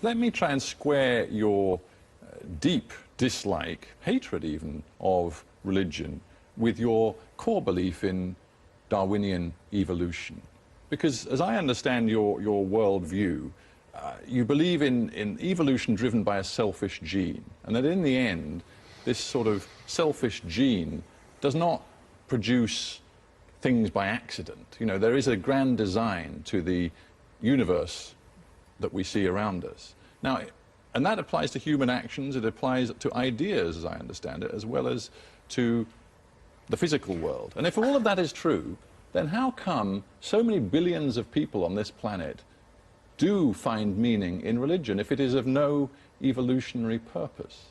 Let me try and square your deep dislike, hatred even, of religion with your core belief in Darwinian evolution. Because as I understand your worldview, you believe in evolution driven by a selfish gene, and that in the end, this sort of selfish gene does not produce things by accident. You know, there is a grand design to the universe that we see around us. Now, and that applies to human actions, it applies to ideas, as I understand it, as well as to the physical world. And if all of that is true, then how come so many billions of people on this planet do find meaning in religion if it is of no evolutionary purpose?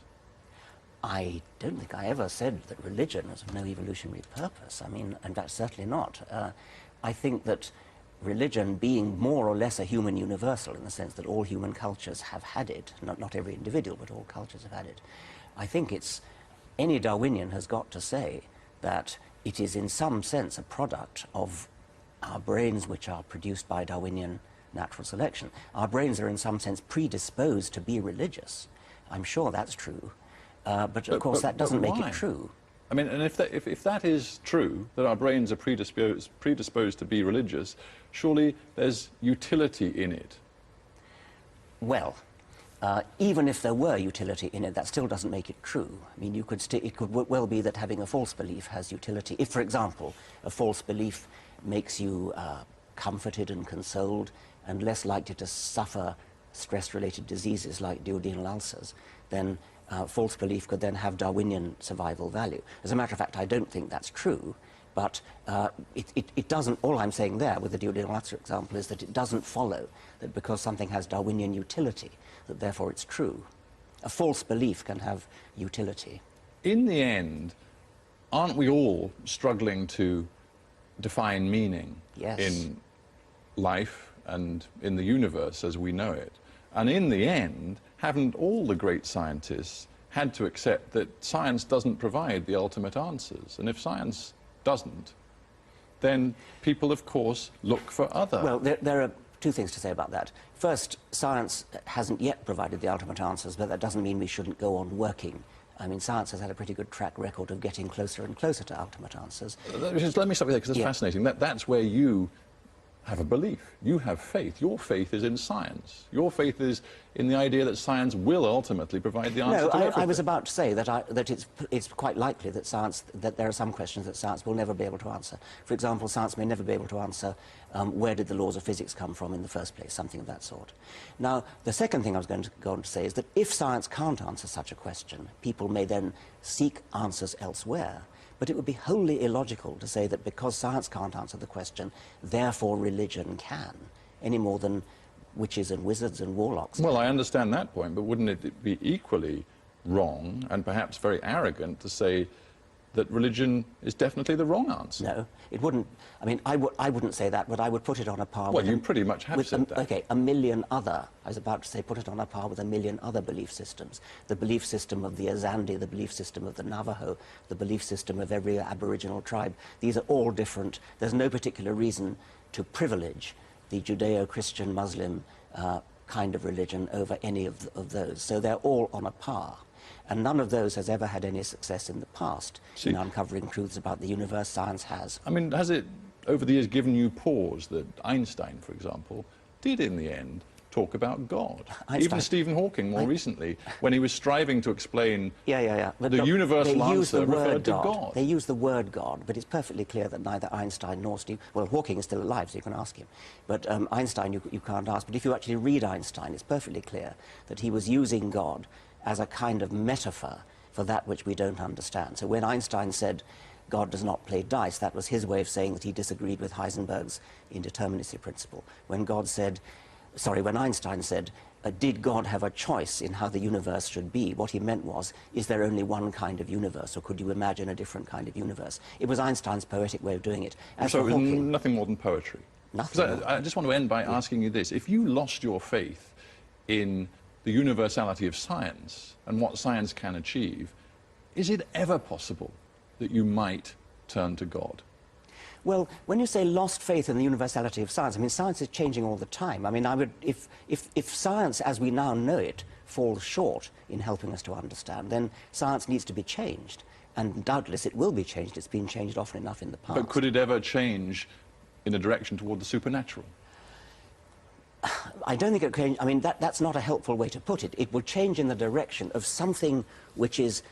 I don't think I ever said that religion was of no evolutionary purpose. I mean, in fact, certainly not. I think that religion, being more or less a human universal in the sense that all human cultures have had it, not every individual, but all cultures have had it, I think any Darwinian has got to say that it is in some sense a product of our brains, which are produced by Darwinian natural selection. Our brains are in some sense predisposed to be religious. I'm sure that's true. But of course that doesn't make it true. I mean, and if that is true, that our brains are predisposed to be religious, surely there's utility in it. Well, even if there were utility in it, that still doesn't make it true. I mean, it could well be that having a false belief has utility. If, for example, a false belief makes you comforted and consoled and less likely to suffer stress-related diseases like duodenal ulcers, then false belief could then have Darwinian survival value. As a matter of fact, I don't think that's true, but it doesn't, all I'm saying there with the duodenal ulcer example is that it doesn't follow that because something has Darwinian utility, that therefore it's true. A false belief can have utility. In the end, aren't we all struggling to define meaning in life and in the universe as we know it? And in the end, haven't all the great scientists had to accept that science doesn't provide the ultimate answers? And if science doesn't, then people, of course, look for other... Well, there are two things to say about that. First, science hasn't yet provided the ultimate answers, but that doesn't mean we shouldn't go on working. I mean, science has had a pretty good track record of getting closer and closer to ultimate answers. Let me stop you there, because it's fascinating. That's where you have a belief. You have faith. Your faith is in science. Your faith is in the idea that science will ultimately provide the answer to everything. I was about to say that it's quite likely that there are some questions that science will never be able to answer. For example, science may never be able to answer where did the laws of physics come from in the first place, something of that sort. Now, the second thing I was going to go on to say is that if science can't answer such a question, people may then seek answers elsewhere. But it would be wholly illogical to say that because science can't answer the question, therefore religion can, any more than witches and wizards and warlocks can. Well, I understand that point, but wouldn't it be equally wrong and perhaps very arrogant to say that religion is definitely the wrong answer? No, it wouldn't. I mean, I wouldn't say that, but I would put it on a par with... Well, you pretty much have said that. Okay, a million other, I was about to say, put it on a par with a million other belief systems. The belief system of the Azandi, the belief system of the Navajo, the belief system of every Aboriginal tribe. These are all different. There's no particular reason to privilege the Judeo-Christian Muslim kind of religion over any of those. So they're all on a par. And none of those has ever had any success in the past in uncovering truths about the universe. Science has. I mean, has it, over the years, given you pause that Einstein, for example, did in the end talk about God? Even Stephen Hawking, more recently, when he was striving to explain the universal answer, referred to God. They use the word God, but it's perfectly clear that neither Einstein nor well, Hawking is still alive, so you can ask him. But Einstein, you can't ask. But if you actually read Einstein, it's perfectly clear that he was using God as a kind of metaphor for that which we don't understand. So when Einstein said God does not play dice, that was his way of saying that he disagreed with Heisenberg's indeterminacy principle. When Einstein said, did God have a choice in how the universe should be? What he meant was, is there only one kind of universe, or could you imagine a different kind of universe? It was Einstein's poetic way of doing it. So it was nothing more than poetry? Nothing. I just want to end by asking you this. If you lost your faith in the universality of science and what science can achieve, is it ever possible that you might turn to God? Well, when you say lost faith in the universality of science, I mean, science is changing all the time. I mean, if science, as we now know it, falls short in helping us to understand, then science needs to be changed. And doubtless it will be changed. It's been changed often enough in the past. But could it ever change in a direction toward the supernatural? I don't think it can. I mean, that's not a helpful way to put it. It will change in the direction of something which is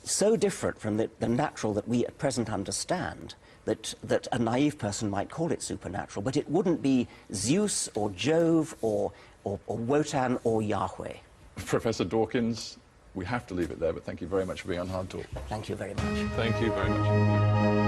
so different from the natural that we at present understand that a naive person might call it supernatural, but it wouldn't be Zeus or Jove or Wotan or Yahweh. Professor Dawkins, we have to leave it there, but thank you very much for being on Hard Talk. Thank you very much. Thank you very much.